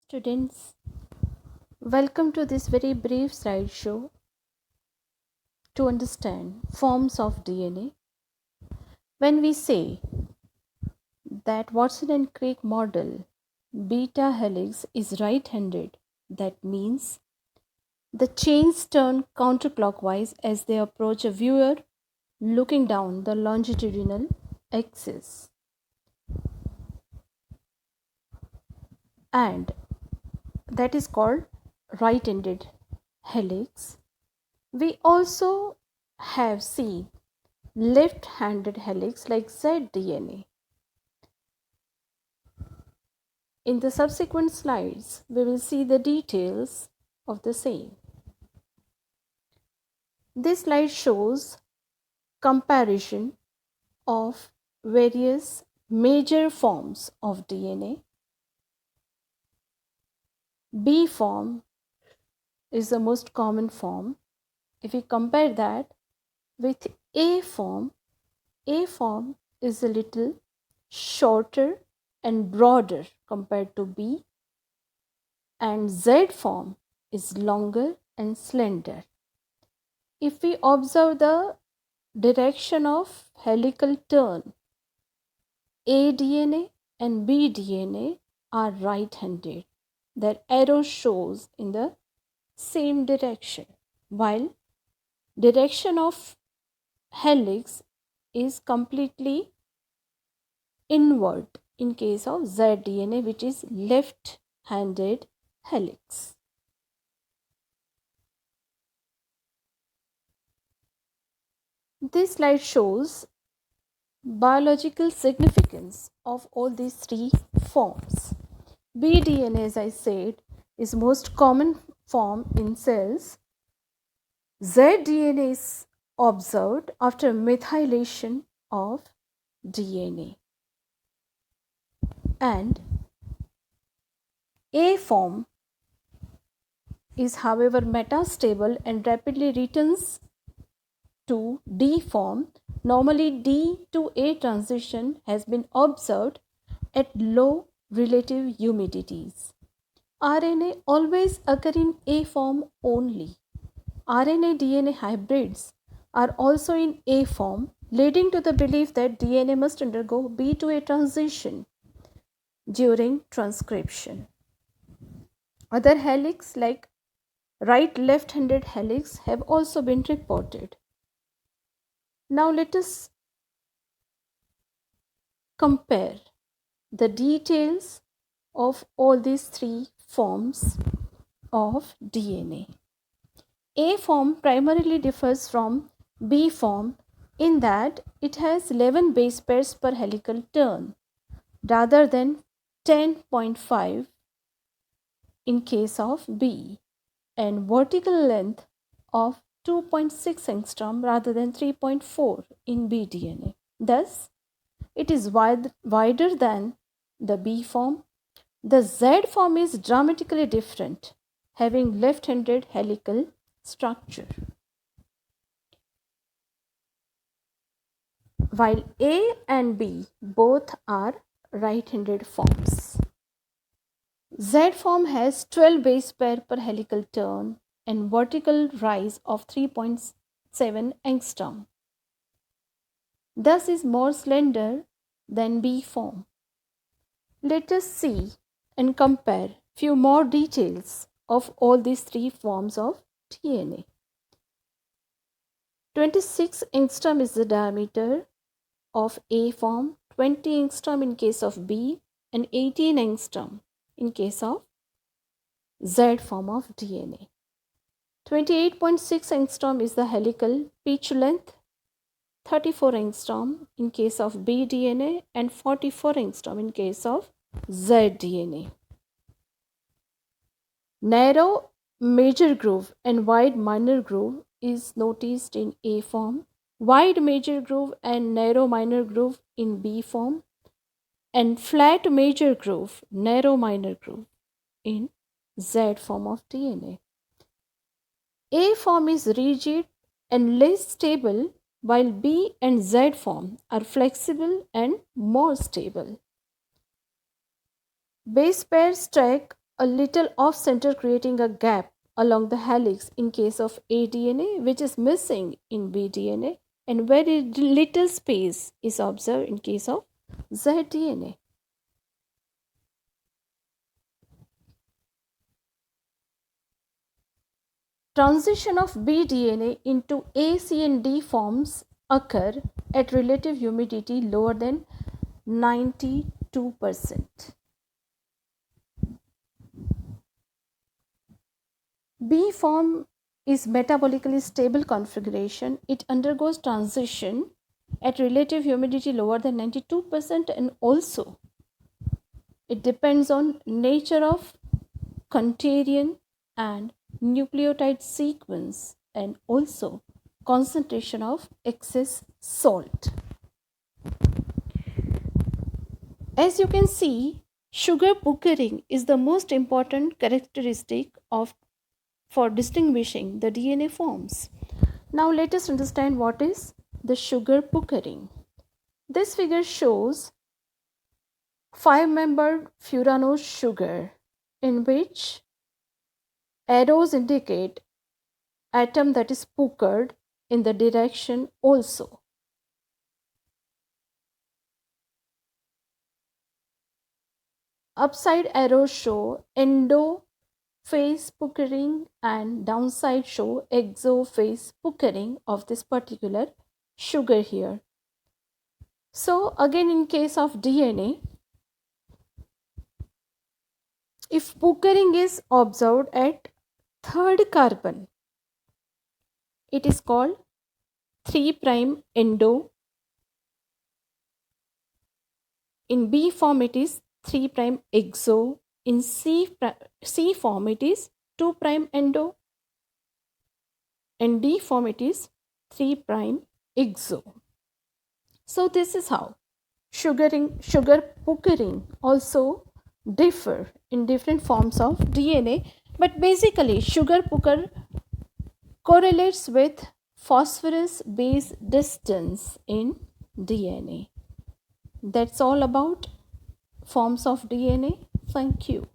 Students, welcome to this very brief slideshow to understand forms of DNA. When we say that Watson and Crick model beta helix is right-handed, that means the chains turn counterclockwise as they approach a viewer looking down the longitudinal axis. And that is called right-handed helix. We also have seen left-handed helix like Z-DNA. In the subsequent slides, we will see the details of the same. This slide shows comparison of various major forms of DNA. B form is the most common form. If we compare that with A form is a little shorter and broader compared to B, and Z form is longer and slender. If we observe the direction of helical turn, A DNA and B DNA are right-handed. Their arrow shows in the same direction, while direction of helix is completely inward in case of Z-DNA, which is left-handed helix. This slide shows biological significance of all these three forms. B-DNA, as I said, is most common form in cells. Z-DNA is observed after methylation of DNA. And A form is, however, metastable and rapidly returns to D form. Normally, D to A transition has been observed at low relative humidities. RNA always occur in A form only. RNA DNA hybrids are also in A form, leading to the belief that DNA must undergo B to A transition during transcription. Other helix like right left-handed helix have also been reported. Now let us compare the details of all these three forms of DNA. A form primarily differs from B form in that it has 11 base pairs per helical turn rather than 10.5 in case of B, and vertical length of 2.6 angstrom rather than 3.4 in B DNA. Thus, it is wider than the B form. The Z form is dramatically different, having left-handed helical structure, while A and B both are right-handed forms. Z form has 12 base pair per helical turn and vertical rise of 3.7 angstrom. Thus is more slender than B form. Let us see and compare few more details of all these three forms of DNA. 26 angstrom is the diameter of A form, 20 angstrom in case of B, and 18 angstrom in case of Z form of DNA. 28.6 angstrom is the helical pitch length, 34 angstrom in case of B DNA, and 44 angstrom in case of Z DNA. Narrow major groove and wide minor groove is noticed in A form, wide major groove and narrow minor groove in B form, and flat major groove, narrow minor groove in Z form of DNA. A form is rigid and less stable, while B and Z form are flexible and more stable. Base pairs stack a little off center, creating a gap along the helix in case of A DNA, which is missing in B DNA, and very little space is observed in case of Z DNA. Transition of B DNA into A, C, and D forms occur at relative humidity lower than 92%. B form is metabolically stable configuration. It undergoes transition at relative humidity lower than 92%, and also it depends on nature of contagion and nucleotide sequence, and also concentration of excess salt. As you can see, sugar puckering is the most important characteristic of for distinguishing the DNA forms. Now let us understand what is the sugar puckering. This figure shows 5-membered furanose sugar in which arrows indicate atom that is puckered in the direction also. Upside arrows show endo-phase puckering and downside show exo-phase puckering of this particular sugar here. So again, in case of DNA, if puckering is observed at third carbon, it is called 3' endo. In B form it is 3' exo. In C form it is 2' endo. In D form it is 3' exo. So this is how sugar puckering also differ in different forms of DNA, but basically sugar pucker correlates with phosphorus base distance in DNA. That's all about forms of DNA. Thank you.